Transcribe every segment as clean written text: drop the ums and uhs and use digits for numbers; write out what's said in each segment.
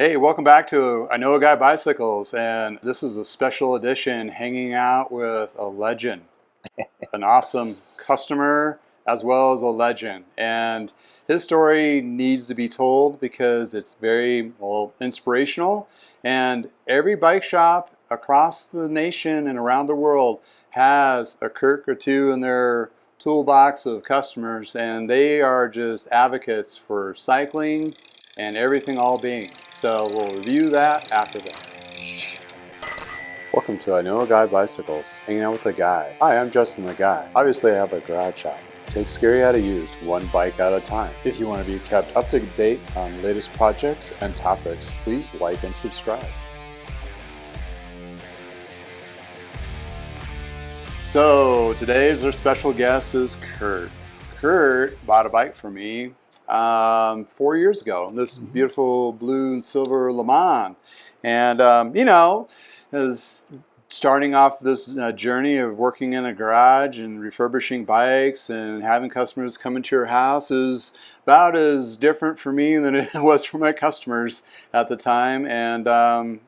Hey, welcome back to I Know a Guy Bicycles, and this is a special edition hanging out with a legend, an awesome customer as well as a legend. And his story needs to be told because it's very, well, inspirational. And every bike shop across the nation and around the world has a Kirk or two in their toolbox of customers, and they are just advocates for cycling and everything all being. So we'll review that after this. Welcome to I Know a Guy Bicycles, hanging out with a guy. Hi, I'm Justin the Guy. Obviously I have a garage shop. Take scary out of used, one bike at a time. If you want to be kept up to date on latest projects and topics, please like and subscribe. So today's our special guest is Kurt. Kurt bought a bike for me 4 years ago. This beautiful blue and silver Le Mans, and is starting off this journey of working in a garage and refurbishing bikes and having customers come into your house is about as different for me than it was for my customers at the time. And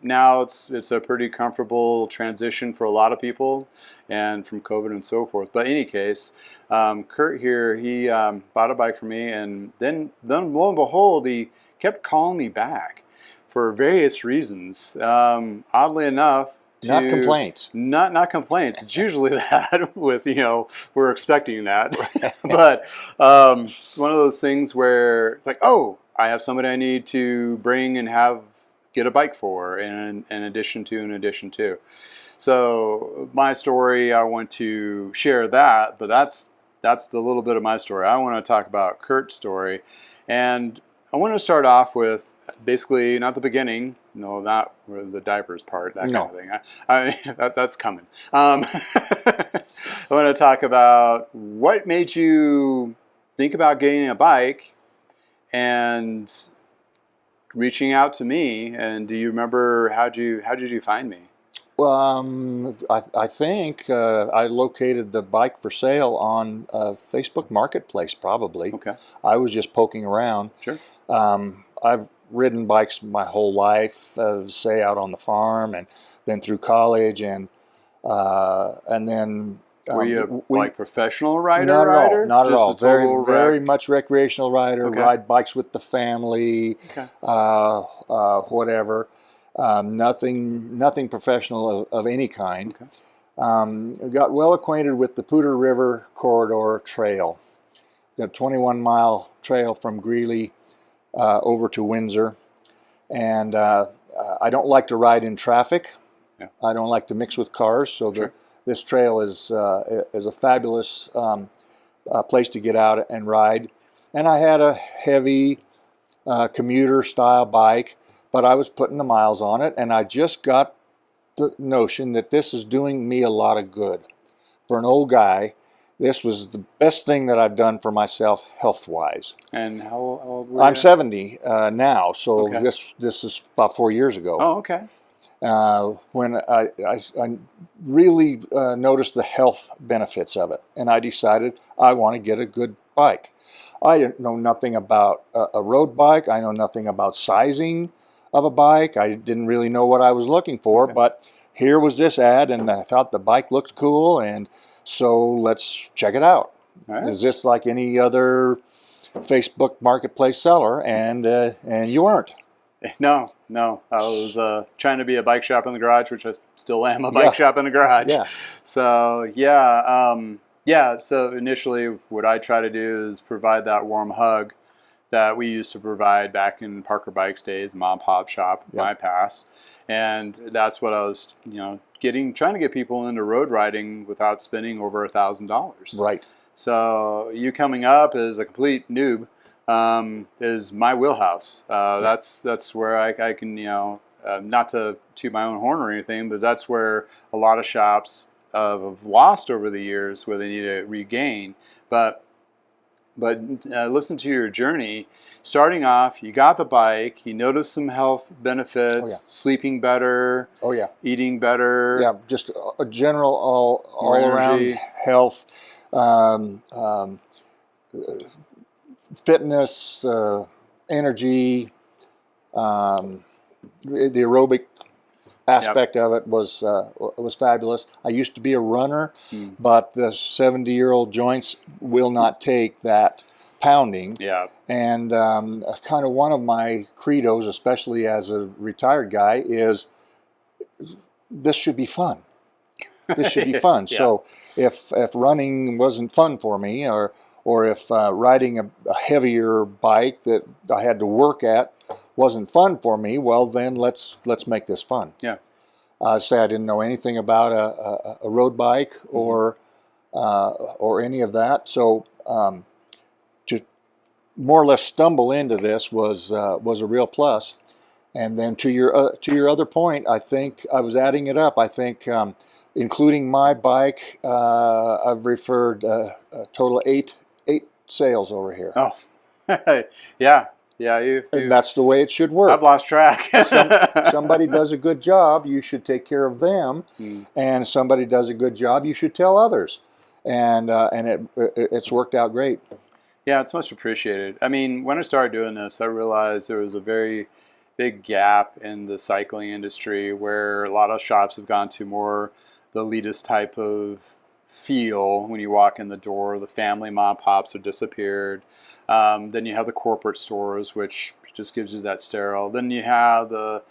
now it's a pretty comfortable transition for a lot of people, and from COVID and so forth. But in any case, Kurt here, he bought a bike for me, and then lo and behold, he kept calling me back for various reasons. Oddly enough, not complaints. Not complaints. It's usually that with, we're expecting that. But it's one of those things where it's like, oh, I have somebody I need to bring and get a bike for, in addition to. So my story, I want to share that, but that's the little bit of my story. I want to talk about Kurt's story, and I want to start off with basically not the beginning, no, not the diapers part, that kind of thing. That's coming. I want to talk about what made you think about getting a bike and reaching out to me. And do you remember how did you find me? Well, I think I located the bike for sale on Facebook Marketplace, probably. Okay. I was just poking around. Sure. I've ridden bikes my whole life, say out on the farm, and then through college, and then. Were you like professional rider? Not at all. Very wreck? much recreational rider. Okay. Ride bikes with the family. Okay. Whatever. Nothing professional of any kind. Okay. Got well acquainted with the Poudre River Corridor Trail. Got a 21-mile trail from Greeley over to Windsor, and I don't like to ride in traffic. Yeah. I don't like to mix with cars, so sure. This trail is a fabulous place to get out and ride. And I had a heavy commuter style bike, but I was putting the miles on it, and I just got the notion that this is doing me a lot of good. For an old guy, this was the best thing that I've done for myself health-wise. And how old were you? I'm 70 now, so okay. This is about 4 years ago. Oh, okay. When I really noticed the health benefits of it, and I decided I want to get a good bike. I didn't know nothing about a road bike. I know nothing about sizing of a bike. I didn't really know what I was looking for, okay. But here was this ad, and I thought the bike looked cool, and so let's check it out. Right. Is this like any other Facebook Marketplace seller? And you weren't. No. I was trying to be a bike shop in the garage, which I still am, a bike shop in the garage. Yeah. So so initially what I try to do is provide that warm hug that we used to provide back in Parker Bikes days, mom and pop shop, my pass. And that's what I was, trying to get people into road riding without spending over $1,000. Right. So you coming up as a complete noob is my wheelhouse. That's where I can, not to toot my own horn or anything, but that's where a lot of shops have lost over the years, where they need to regain. But listen to your journey. Starting off, you got the bike, you noticed some health benefits, sleeping better, eating better. Yeah, just a general all around health, fitness, energy, the aerobic aspect of it was fabulous. I used to be a runner, but the 70-year-old joints will not take that pounding. Yeah. And kind of one of my credos, especially as a retired guy, is this should be fun. This should be fun. Yeah. So if running wasn't fun for me, or if riding a heavier bike that I had to work at wasn't fun for me, well then let's make this fun. Yeah. Say I didn't know anything about a road bike or any of that. So to more or less stumble into this was a real plus. And then to your other point, I think I was adding it up. I think including my bike, I've referred a total of eight sales over here. Oh, yeah. Yeah, and that's the way it should work. I've lost track. Somebody does a good job, you should take care of them, and somebody does a good job, you should tell others, and it's worked out great. Yeah, it's much appreciated. I mean, when I started doing this, I realized there was a very big gap in the cycling industry where a lot of shops have gone to more the elitist type of feel when you walk in the door. The family mom pops have disappeared. Then you have the corporate stores, which just gives you that sterile. Then you have the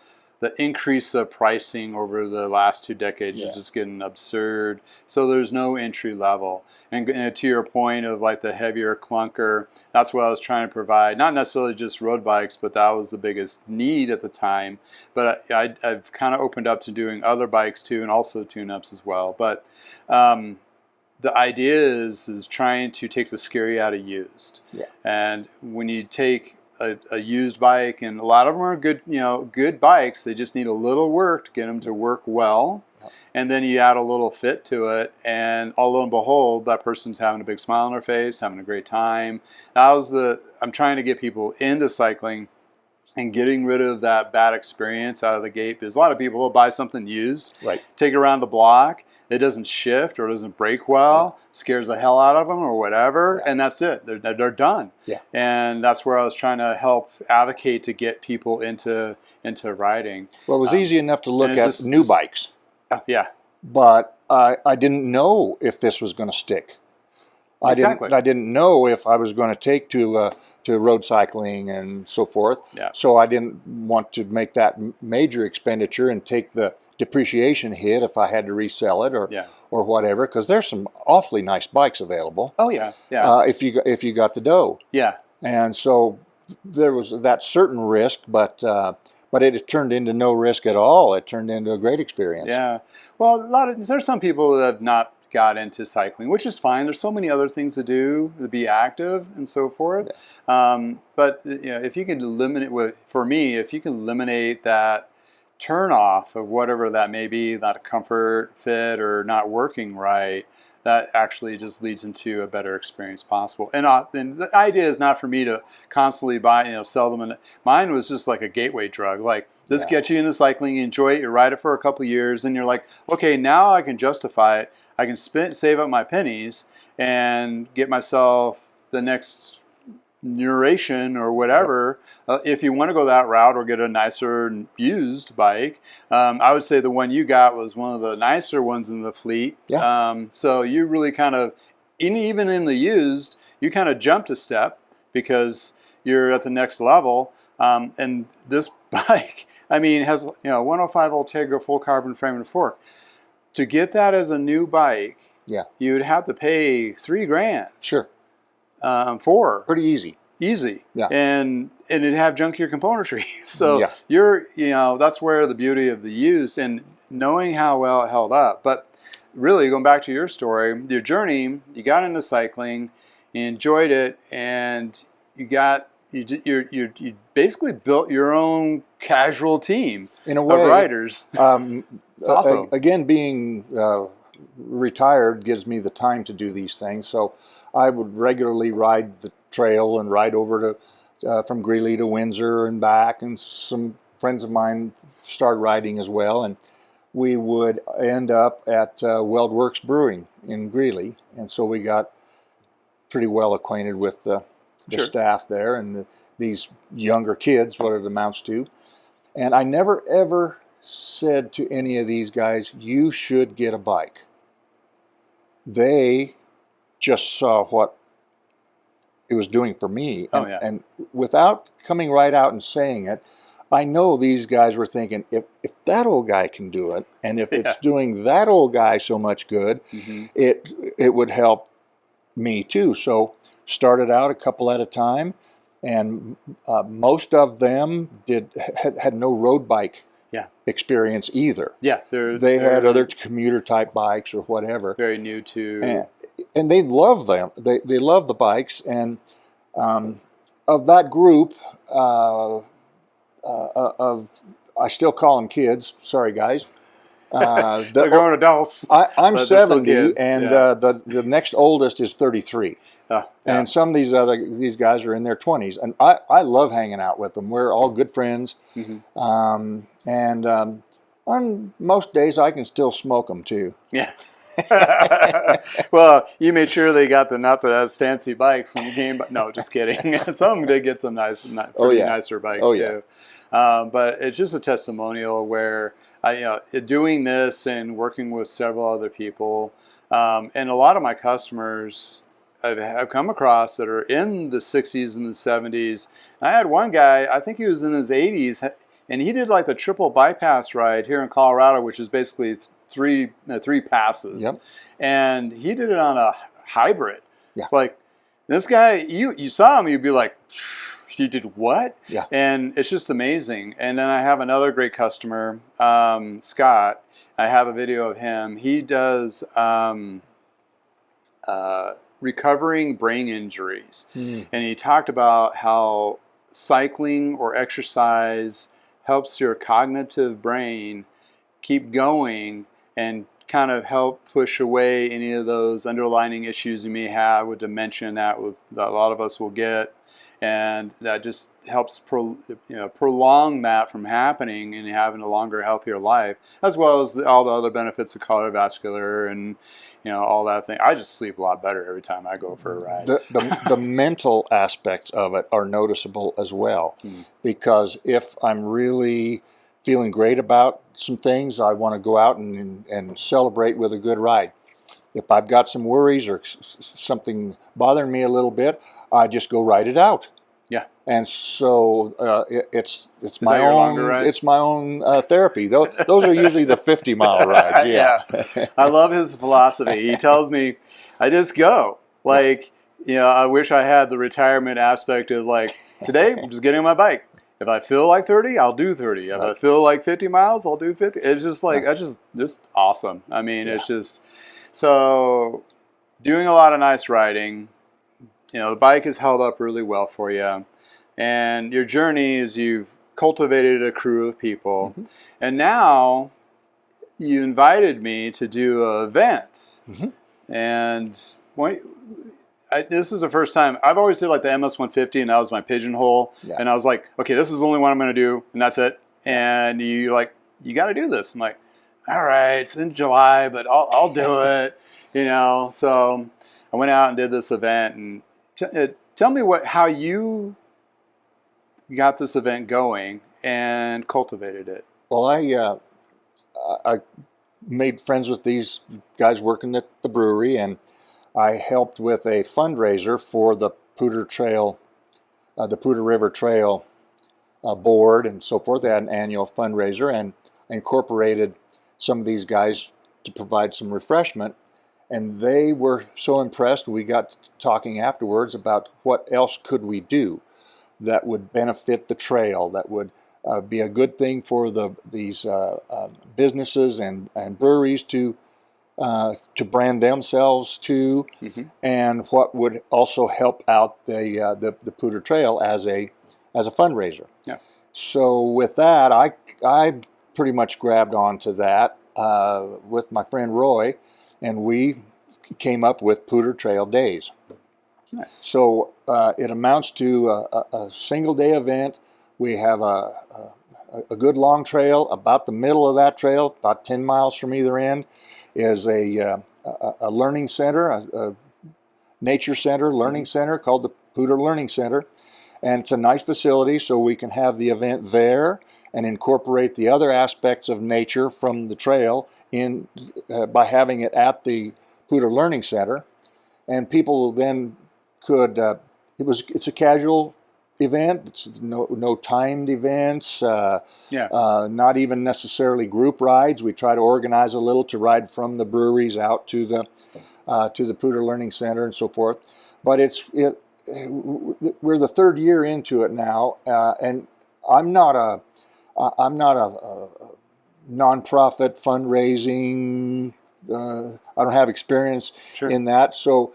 increase of pricing over the last 2 decades is just getting absurd. So there's no entry level. And to your point of like the heavier clunker, that's what I was trying to provide. Not necessarily just road bikes, but that was the biggest need at the time. But I've kind of opened up to doing other bikes too, and also tune-ups as well. But the idea is trying to take the scary out of used. Yeah. And when you take a used bike, and a lot of them are good, good bikes, they just need a little work to get them to work well. And then you add a little fit to it, and lo and behold, that person's having a big smile on their face, having a great time. I'm trying to get people into cycling and getting rid of that bad experience out of the gate. Because a lot of people will buy something used, take it around the block, it doesn't shift or doesn't break well, scares the hell out of them or whatever, and that's it. They're done. Yeah. And that's where I was trying to help advocate to get people into riding. Well, it was easy enough to look at new bikes. Yeah. But I didn't know if this was going to stick. I didn't know if I was going to take to road cycling and so forth. Yeah. So I didn't want to make that major expenditure and take the depreciation hit if I had to resell it or whatever, because there's some awfully nice bikes available. Oh yeah, yeah. If you got the dough. Yeah. And so there was that certain risk, but it turned into no risk at all. It turned into a great experience. Yeah. Well, there's some people that have not got into cycling, which is fine. There's so many other things to do, to be active and so forth. Yeah. But if you can eliminate, for me, if you can eliminate that turn off of whatever that may be, not a comfort fit or not working right, that actually just leads into a better experience possible. And the idea is not for me to constantly buy, sell them. And mine was just like a gateway drug. Like, this gets you into cycling, you enjoy it, you ride it for a couple of years, and you're like, okay, now I can justify it. I can save up my pennies and get myself the next neuration or whatever. If you want to go that route or get a nicer used bike, I would say the one you got was one of the nicer ones in the fleet. Yeah. So you really kind of, even in the used, you kind of jumped a step because you're at the next level. And this bike, has 105 Ultegra full carbon frame and fork. To get that as a new bike, you would have to pay $3,000. Sure. For pretty easy, yeah, and it'd have junkier componentry. So that's where the beauty of the used and knowing how well it held up. But really, going back to your story, your journey, you got into cycling, you enjoyed it, and you basically built your own casual team in a way of riders. It's awesome. Again, being retired gives me the time to do these things. So I would regularly ride the trail and ride over to from Greeley to Windsor and back, and some friends of mine started riding as well, and we would end up at WeldWorks Brewing in Greeley, and so we got pretty well acquainted with the staff there and these younger kids, what it amounts to. And I never ever said to any of these guys, you should get a bike. They just saw what it was doing for me. And without coming right out and saying it, I know these guys were thinking, if that old guy can do it, and if it's doing that old guy so much good, it would help me too. So started out a couple at a time, and most of them had no road bike experience either. Yeah, they had other commuter type bikes or whatever. Very new to, and they love them. They love the bikes, and of that group. I still call them kids. Sorry, guys. They're grown adults. I'm 70, and the next oldest is 33. And some of these guys are in their 20s, and I love hanging out with them. We're all good friends, on most days I can still smoke them too. Yeah. Well, you made sure they got the not as fancy bikes when you came. But no, just kidding. Some did get some nicer bikes too. But it's just a testimonial where doing this and working with several other people, and a lot of my customers I've come across that are in the 60s and the 70s. I had one guy, I think he was in his 80s, and he did like the triple bypass ride here in Colorado, which is basically three passes. Yep. And he did it on a hybrid. Yeah. Like this guy, you saw him, you'd be like, you did what? Yeah. And it's just amazing. And then I have another great customer, Scott. I have a video of him. He does recovering brain injuries. And he talked about how cycling or exercise helps your cognitive brain keep going and kind of help push away any of those underlying issues you may have with dementia that a lot of us will get. And that just helps prolong that from happening and having a longer, healthier life, as well as all the other benefits of cardiovascular and all that thing. I just sleep a lot better every time I go for a ride. The mental aspects of it are noticeable as well, because if I'm really feeling great about some things, I want to go out and celebrate with a good ride. If I've got some worries or something bothering me a little bit, I just go ride it out. Yeah. And so it's my own therapy. Those are usually the 50-mile rides. Yeah. I love his philosophy. He tells me, I just go. Like, I wish I had the retirement aspect of like, today I'm just getting on my bike. If I feel like 30, I'll do 30. If I feel like 50 miles, I'll do 50. It's just like, that's just awesome. I mean, it's just, so doing a lot of nice riding. The bike has held up really well for you. And your journey is you've cultivated a crew of people. And now you invited me to do an event. And this is the first time. I've always did like the MS-150, and that was my pigeonhole. And I was like, okay, this is the only one I'm going to do, and that's it. And you got to do this. I'm like, all right, it's in July, but I'll do it. So I went out and did this event, and tell me how you got this event going and cultivated it. Well, I made friends with these guys working at the brewery, and I helped with a fundraiser for the Poudre Trail, the Poudre River Trail board and so forth. They had an annual fundraiser, and incorporated some of these guys to provide some refreshment. And they were so impressed, we got talking afterwards about what else could we do that would benefit the trail, that would be a good thing for these businesses and breweries to brand themselves to, and what would also help out the Poudre Trail as a fundraiser. Yeah. So with that, I pretty much grabbed onto that with my friend Roy. And we came up with Poudre Trail Days. Nice. So it amounts to a single day event. We have a good long trail. About the middle of that trail, about 10 miles from either end, is a learning center, a nature center, learning center called the Poudre Learning Center. And it's a nice facility, so we can have the event there. and incorporate the other aspects of nature from the trail in by having it at the Poudre Learning Center. And people then could, it's a casual event. It's no timed events, not even necessarily group rides. We try to organize a little to ride from the breweries out to the Poudre Learning Center and so forth. But we're the third year into it now, and I'm not a nonprofit fundraising. I don't have experience in that, so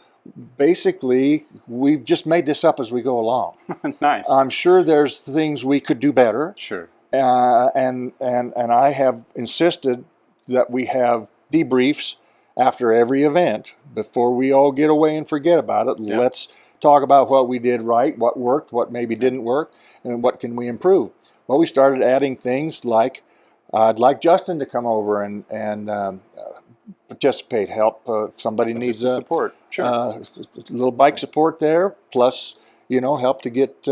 basically we've just made this up as we go along. Nice. I'm sure there's things we could do better. Sure. And I have insisted that we have debriefs after every event before we all get away and forget about it. Yeah. Let's talk about what we did right, what worked, what maybe didn't work, and what can we improve. Well, we started adding things like I'd like Justin to come over and participate, help. If somebody needs support, a little bike support there, plus help to get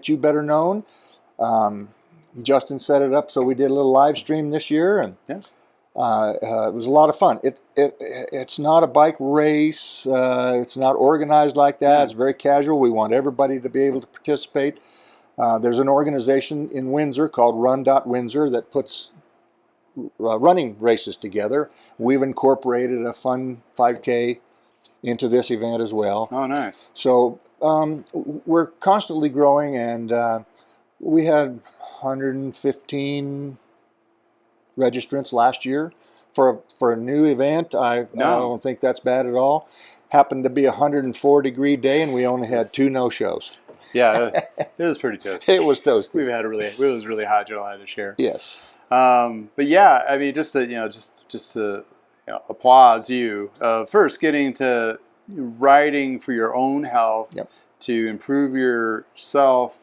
you better known. Justin set it up so we did a little live stream this year, and it was a lot of fun. It's not a bike race. It's not organized like that. It's very casual. We want everybody to be able to participate. There's an organization in Windsor called Run.Windsor that puts running races together. We've incorporated a fun 5K into this event as well. Oh, nice. So we're constantly growing, and we had 115 registrants last year for a new event. I don't think that's bad at all. Happened to be a 104-degree day, and we only had 2 no-shows. Yeah, it was pretty toasty. It was toasty. It was really hot July this year. Yes. But yeah, I mean, just to applaud you first getting to riding for your own health, to improve yourself,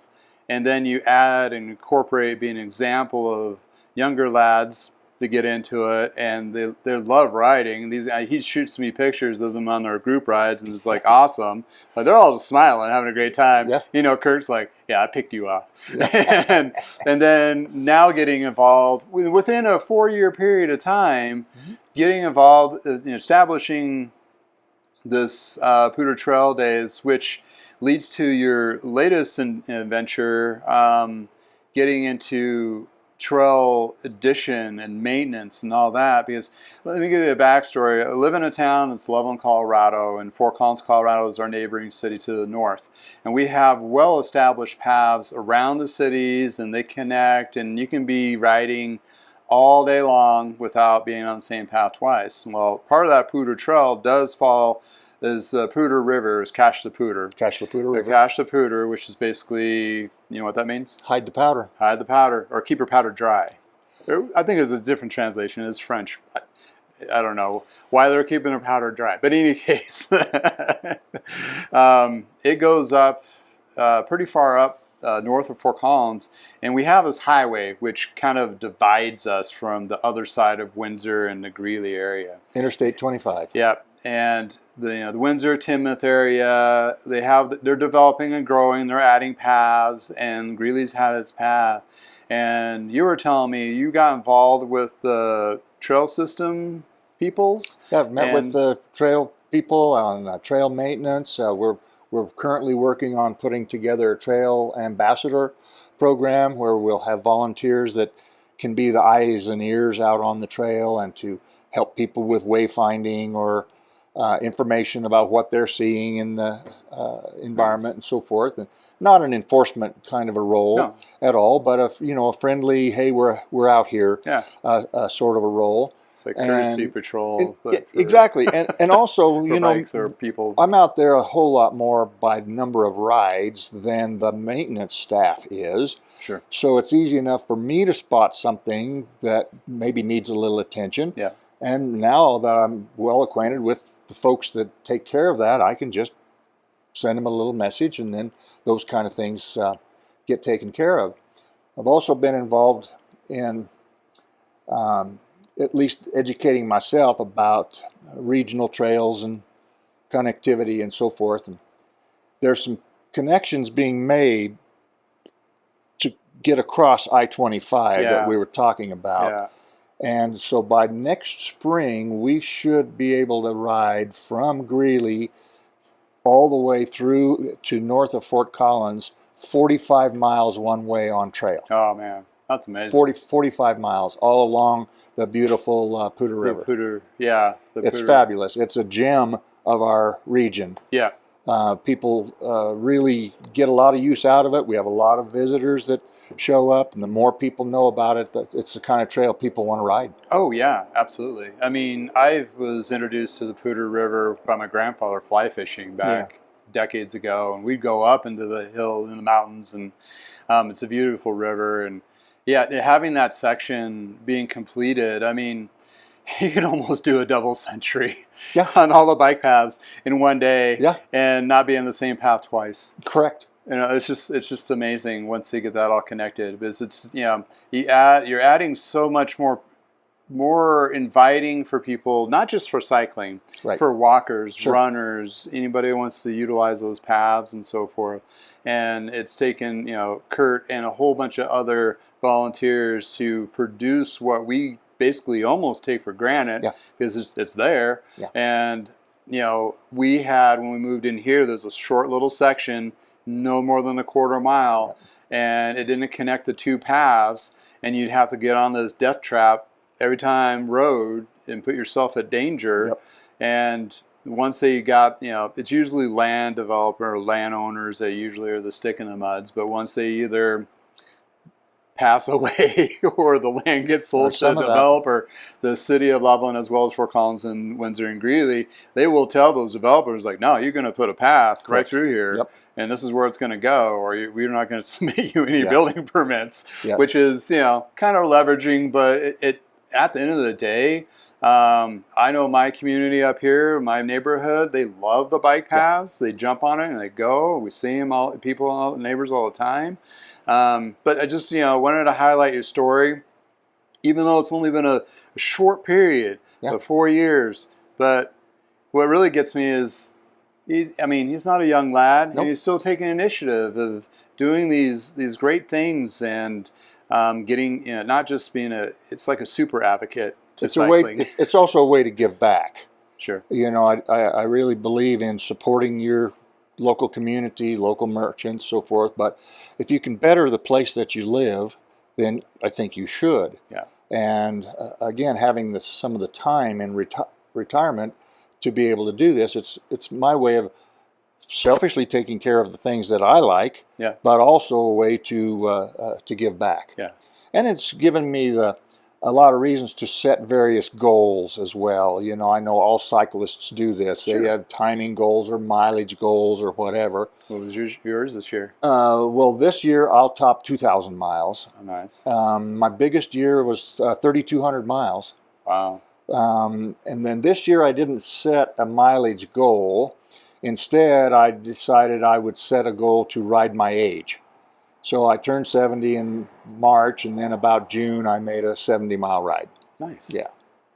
and then you add and incorporate, be an example of younger lads to get into it, and they love riding. He shoots me pictures of them on their group rides, and it's like awesome. But they're all just smiling, having a great time. Yeah. Kirk's like, "Yeah, I picked you up," and then now getting involved within a 4-year period of time, getting involved, establishing this Poudre Trail Days, which leads to your latest venture, getting into trail addition and maintenance and all that. Because let me give you a backstory. I live in a town that's Loveland, Colorado, and Fort Collins, Colorado is our neighboring city to the north. And we have well-established paths around the cities, and they connect, and you can be riding all day long without being on the same path twice. Well, part of that Poudre Trail does fall is the Poudre River, is Cache the Poudre. Cache the Poudre River. Cache the Poudre, which is basically, you know what that means? Hide the powder. Hide the powder, or keep your powder dry. I think there's a different translation. It's French. I don't know why they're keeping their powder dry. But in any case, it goes up pretty far up north of Fort Collins. And we have this highway which kind of divides us from the other side of Windsor and the Greeley area. Interstate 25. Yeah. And the Windsor, Timoth area, they're developing and growing. They're adding paths, and Greeley's had its path. And you were telling me you got involved with the trail system peoples. Yeah, I've met with the trail people on trail maintenance. We're currently working on putting together a trail ambassador program where we'll have volunteers that can be the eyes and ears out on the trail and to help people with wayfinding or information about what they're seeing in the environment and so forth. And not an enforcement kind of a role at all, but a friendly, hey, we're out here, sort of a role. It's like courtesy patrol. Exactly, and also bikes or people. I'm out there a whole lot more by number of rides than the maintenance staff is. Sure. So it's easy enough for me to spot something that maybe needs a little attention. Yeah. And now that I'm well acquainted with the folks that take care of that, I can just send them a little message, and then those kind of things get taken care of. I've also been involved in at least educating myself about regional trails and connectivity and so forth. And there's some connections being made get across I-25 Yeah. that we were talking about. Yeah. And so by next spring, we should be able to ride from Greeley all the way through to north of Fort Collins, 45 miles one way on trail. Oh man, that's amazing. 45 miles all along the beautiful Poudre River. Poudre, yeah. It's fabulous. It's a gem of our region. Yeah. People really get a lot of use out of it. We have a lot of visitors that show up, and the more people know about it, it's the kind of trail people want to ride. Oh yeah, absolutely. I mean, I was introduced to the Poudre River by my grandfather fly fishing back decades ago, and we'd go up into the hill in the mountains, and it's a beautiful river. And yeah, having that section being completed, I mean, you could almost do a double century on all the bike paths in one day, and not be on the same path twice. Correct. You know, it's just amazing once you get that all connected, because it's, you know, you're adding so much more inviting for people, not just for cycling, for walkers, runners, anybody who wants to utilize those paths and so forth. And it's taken, you know, Kurt and a whole bunch of other volunteers to produce what we basically almost take for granted, because it's there. And, you know, we had, when we moved in here, there's a short little section, no more than a quarter mile, and it didn't connect the two paths, and you'd have to get on this death trap every time road and put yourself at danger. And once they got, you know, it's usually land developer or landowners that usually are the stick in the muds, but once they either pass away or the land gets sold to a developer, the city of Loveland, as well as Fort Collins and Windsor and Greeley, they will tell those developers, like, no, you're going to put a path right through here, and this is where it's going to go, or we're not going to submit you any building permits, which is, you know, kind of leveraging. But it at the end of the day, I know my community up here, my neighborhood, they love the bike paths. They jump on it and they go. We see them neighbors all the time. But I just, you know, wanted to highlight your story, even though it's only been a short period, 4 years. But what really gets me is, he's not a young lad, and he's still taking initiative of doing these great things, and getting, you know, not just being it's like a super advocate to cycling. It's also a way to give back. Sure. You know, I really believe in supporting your local community, local merchants, so forth. But if you can better the place that you live, then I think you should. Yeah. And again, having some of the time in retirement to be able to do this, it's my way of selfishly taking care of the things that I like, but also a way to give back. Yeah. And it's given me a lot of reasons to set various goals as well. You know, I know all cyclists do this. Sure. They have timing goals or mileage goals or whatever. What was yours this year? Well, this year I'll top 2,000 miles. Oh, nice. My biggest year was 3,200 miles. Wow. And then this year I didn't set a mileage goal. Instead, I decided I would set a goal to ride my age. So I turned 70 in March, and then about June I made a 70-mile ride. Nice. Yeah.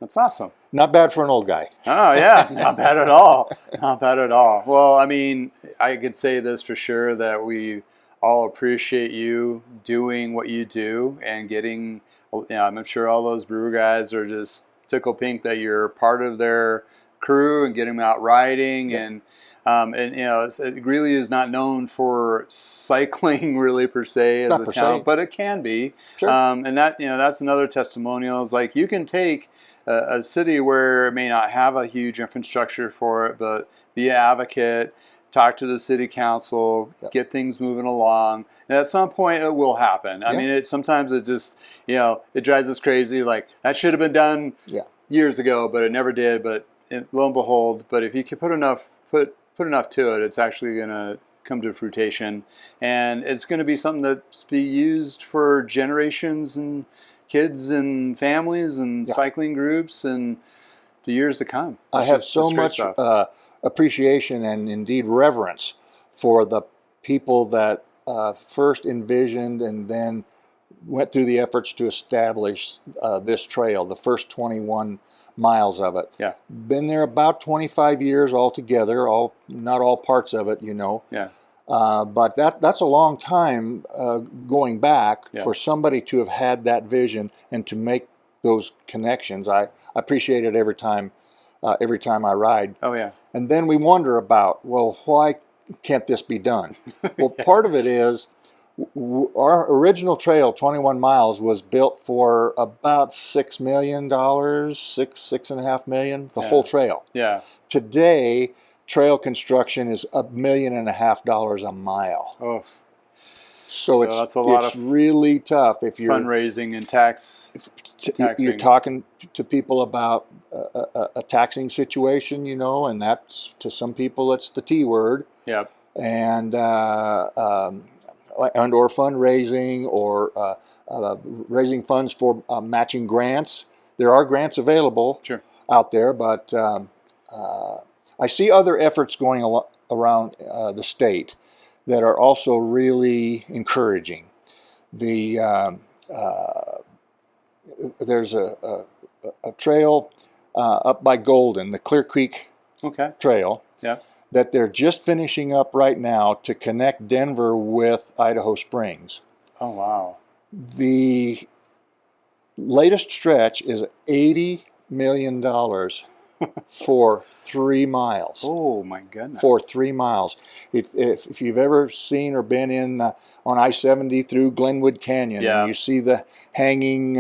That's awesome. Not bad for an old guy. Oh, yeah. Not bad at all. Not bad at all. Well, I mean, I could say this for sure, that we all appreciate you doing what you do and getting, you know, I'm sure all those brewer guys are just tickle pink that you're part of their crew and getting them out riding. And you know, Greeley is not known for cycling really per se as a town, but it can be. Sure. And that, you know, that's another testimonial. Is like, you can take a city where it may not have a huge infrastructure for it, but be an advocate, talk to the city council, get things moving along. And at some point it will happen. I mean, sometimes it just, you know, it drives us crazy. Like, that should have been done years ago, but it never did. But lo and behold, but if you can put enough to it, it's actually going to come to fruition, and it's going to be something that's be used for generations and kids and families and cycling groups and the years to come. I have so much appreciation and indeed reverence for the people that first envisioned and then went through the efforts to establish this trail, the first 21 miles of it. Yeah. Been there about 25 years altogether, not all parts of it, you know. Yeah. But that's a long time going back Yeah. for somebody to have had that vision and to make those connections. I appreciate it every time I ride. Oh yeah. And then we wonder about, well, why can't this be done? Well, part of it is our original trail, 21 miles, was built for about $6 million, six and a half million, the whole trail. Yeah. Today, trail construction is $1.5 million a mile. Oh. So that's a lot it's of really tough if you're fundraising and taxing. you're talking to people about a taxing situation, you know, and that's, to some people, it's the T word. Yep. And or fundraising, or raising funds for matching grants. There are grants available Sure. out there, but I see other efforts going around the state that are also really encouraging. There's a trail up by Golden, the Clear Creek Okay. Trail, Yeah. that they're just finishing up right now to connect Denver with Idaho Springs. Oh wow. The latest stretch is $80 million for 3 miles. Oh my goodness. For 3 miles. If you've ever seen or been in on I-70 through Glenwood Canyon, Yeah. and you see the hanging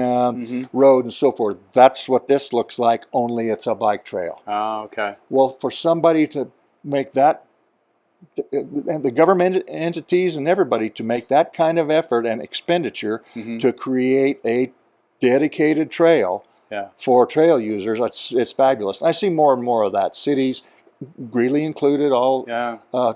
road and so forth, that's what this looks like, only it's a bike trail. Oh, okay. Well, for somebody to make that, and the government entities and everybody to make that kind of effort and expenditure to create a dedicated trail for trail users, it's fabulous. And I see more and more of that. Cities, Greeley included, all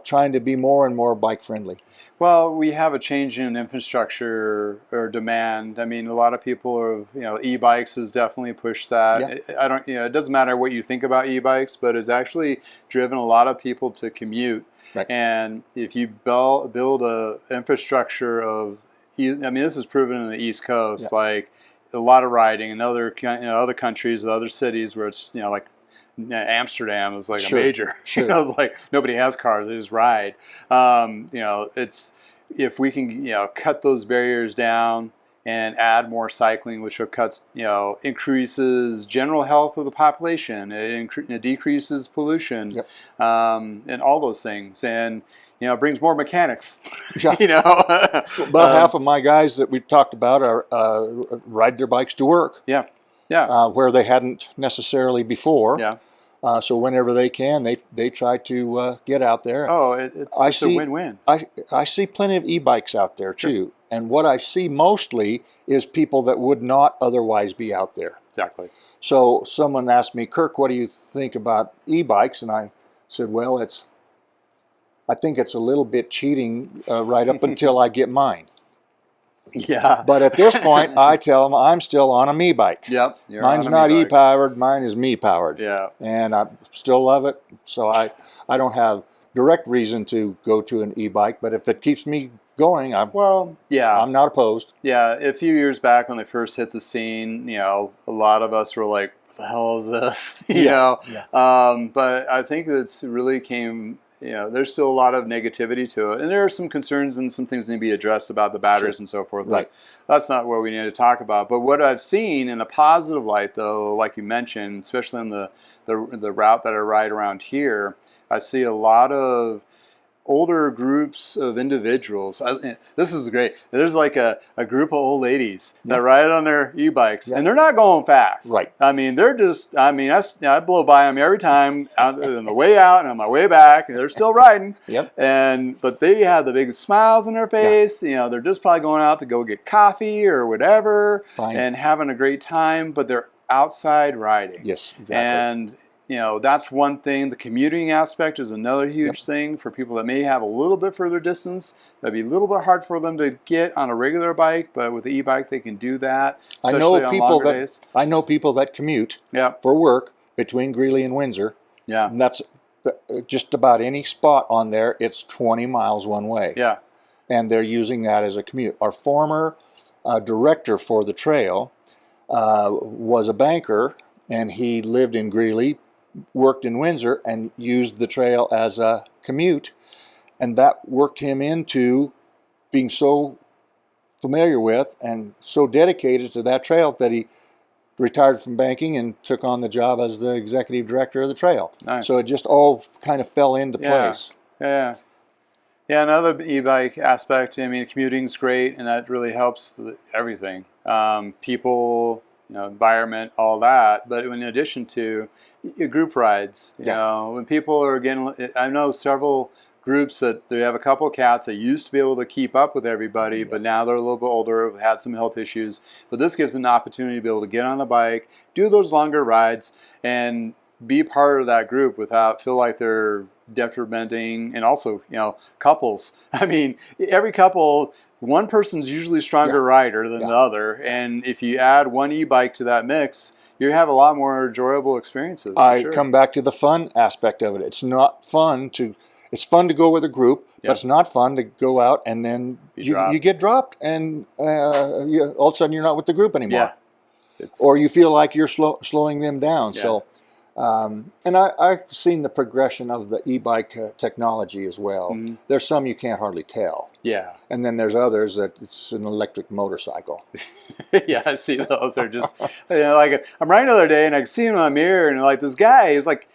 trying to be more and more bike friendly. Well, we have a change in infrastructure or demand. I mean, a lot of people are, e-bikes has definitely pushed that. Yeah. I don't, it doesn't matter what you think about e-bikes, but it's actually driven a lot of people to commute. Right. And if you build a infrastructure of, I mean, this is proven in the East Coast, like a lot of riding in other countries, other cities where it's, like Amsterdam is like a major. Sure. It's like nobody has cars; they just ride. It's if we can cut those barriers down and add more cycling, which increases general health of the population. It decreases pollution, and all those things, and brings more mechanics. About half of my guys that we talked about are ride their bikes to work. Yeah. Where they hadn't necessarily before. Yeah. So whenever they can, they try to get out there. Oh, it's a win-win. I see plenty of e-bikes out there too. And what I see mostly is people that would not otherwise be out there. Exactly. So someone asked me, Kirk, what do you think about e-bikes? And I said, well, I think it's a little bit cheating right up until I get mine. Yeah. But at this point, I tell them I'm still on a me-bike. Yep. Mine's not e-powered. Mine is me-powered. Yeah. And I still love it. So I don't have direct reason to go to an e-bike, but if it keeps me going, I'm not opposed. Yeah. A few years back when they first hit the scene, a lot of us were like, "What the hell is this?" But I think it's really came. There's still a lot of negativity to it. And there are some concerns and some things that need to be addressed about the batteries and so forth. Right. But that's not what we need to talk about. But what I've seen in a positive light, though, like you mentioned, especially on the route that I ride around here, I see a lot of older groups of individuals. This is great. There's like a group of old ladies that ride on their e-bikes, and they're not going fast. Right. I mean, they're just, I blow by them every time on the way out and on my way back, and they're still riding. Yep. But they have the biggest smiles on their face. They're just probably going out to go get coffee or whatever and having a great time, but they're outside riding. Yes, exactly. And that's one thing. The commuting aspect is another huge thing for people that may have a little bit further distance. That'd be a little bit hard for them to get on a regular bike, but with the e-bike they can do that, especially on longer days. I know people that commute for work between Greeley and Windsor. Yeah. And that's just about any spot on there, it's 20 miles one way. Yeah. And they're using that as a commute. Our former director for the trail was a banker, and he lived in Greeley, worked in Windsor, and used the trail as a commute. And that worked him into being so familiar with and so dedicated to that trail that he retired from banking and took on the job as the executive director of the trail. Nice. So it just all kind of fell into place. Yeah. Yeah, another e-bike aspect, I mean, commuting's great, and that really helps everything. People, environment, all that. But in addition to group rides, you know, when people are getting, I know several groups that they have a couple of cats that used to be able to keep up with everybody, but now they're a little bit older, have had some health issues. But this gives them an opportunity to be able to get on a bike, do those longer rides, and be part of that group without feel like they're detrimenting. And also, couples. I mean, every couple, one person's usually a stronger rider than the other, and if you add one e-bike to that mix, you have a lot more enjoyable experiences. I come back to the fun aspect of it. It's not fun to. It's fun to go with a group, but it's not fun to go out and then you get dropped, and all of a sudden you're not with the group anymore. Yeah. Or you feel like you're slowing them down. Yeah. So, and I've seen the progression of the e-bike technology as well. Mm-hmm. There's some you can't hardly tell. Yeah. And then there's others that it's an electric motorcycle. Yeah, I see those are just, like I'm riding the other day and I see him in my mirror and like this guy is like,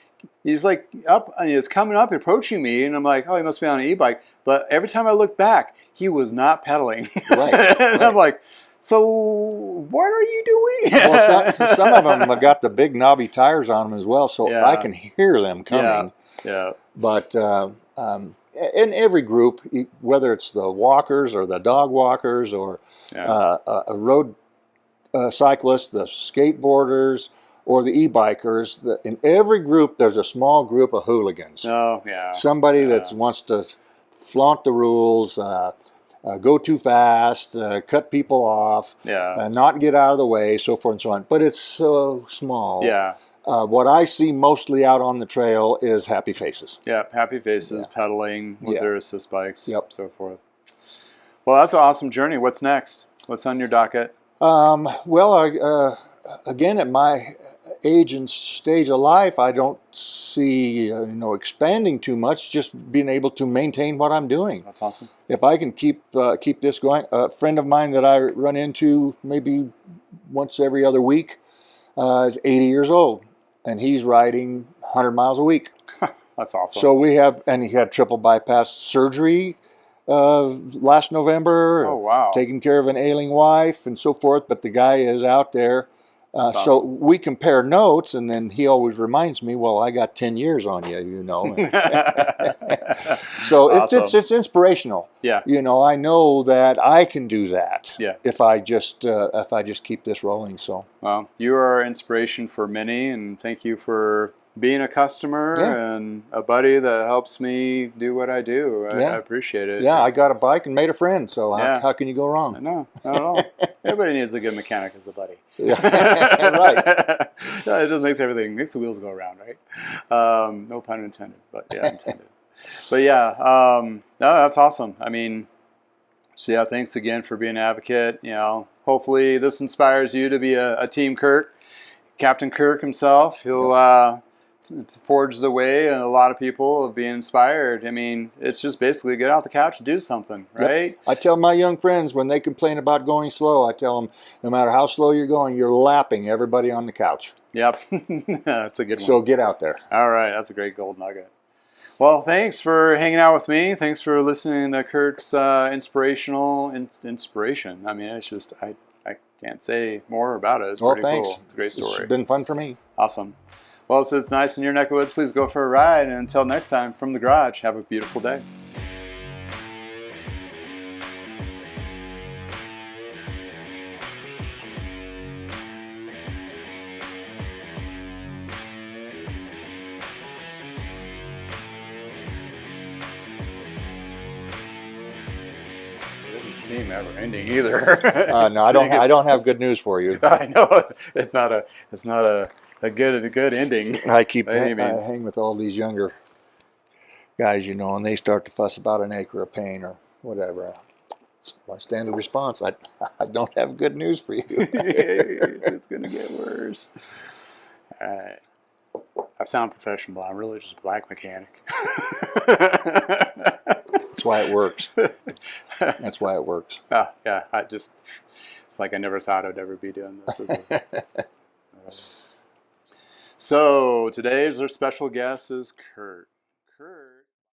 he's like up, and he's coming up, approaching me, and I'm like, oh, he must be on an e-bike. But every time I look back, he was not pedaling. Right. And I'm like, so what are you doing? Well, some of them have got the big knobby tires on them as well, so I can hear them coming. Yeah. But in every group, whether it's the walkers or the dog walkers or a road cyclist, the skateboarders, or the e-bikers, in every group there's a small group of hooligans. Oh, yeah. Somebody that wants to flaunt the rules, go too fast, cut people off, not get out of the way, so forth and so on. But it's so small. Yeah. What I see mostly out on the trail is happy faces. Yeah, happy faces, pedaling with their assist bikes, so forth. Well, that's an awesome journey. What's next? What's on your docket? Well, again, at my age and stage of life, I don't see expanding too much. Just being able to maintain what I'm doing. That's awesome. If I can keep this going, a friend of mine that I run into maybe once every other week is 80 years old, and he's riding 100 miles a week. That's awesome. So he had triple bypass surgery last November. Oh, wow. Taking care of an ailing wife and so forth, but the guy is out there. Awesome. So we compare notes, and then he always reminds me, well, I got 10 years on you, So awesome. It's inspirational. Yeah. I know that I can do that if I just keep this rolling. So. Well, you are inspiration for many, and thank you for being a customer and a buddy that helps me do what I do. I appreciate it. Yeah, I got a bike and made a friend, so how can you go wrong? I know, not at all. Everybody needs a good mechanic as a buddy. Yeah. Right. It just makes the wheels go around, right? No pun intended, but intended. But no, that's awesome. I mean, so thanks again for being an advocate. Hopefully this inspires you to be a Team Kirk. Captain Kirk himself, he'll forge the way, and a lot of people have been inspired. I mean, it's just basically get off the couch and do something, right? Yep. I tell my young friends when they complain about going slow, I tell them no matter how slow you're going, you're lapping everybody on the couch. Yep. That's a good one. So get out there. All right. That's a great gold nugget. Well, thanks for hanging out with me. Thanks for listening to Kirk's inspiration. I mean, it's just, I can't say more about it. It's pretty cool. It's a great story. It's been fun for me. Awesome. Well, so it's nice in your neck of the woods. Please go for a ride. And until next time, from the garage, have a beautiful day. It doesn't seem ever ending either. No, I don't have good news for you. I know it's not a good ending. I hang with all these younger guys, and they start to fuss about an acre of paint or whatever. It's my standard response. I don't have good news for you. It's going to get worse. All right. I sound professional, but I'm really just a bike mechanic. why it works. That's why it works. Yeah, it's like I never thought I'd ever be doing this. So today's our special guest is Kirk.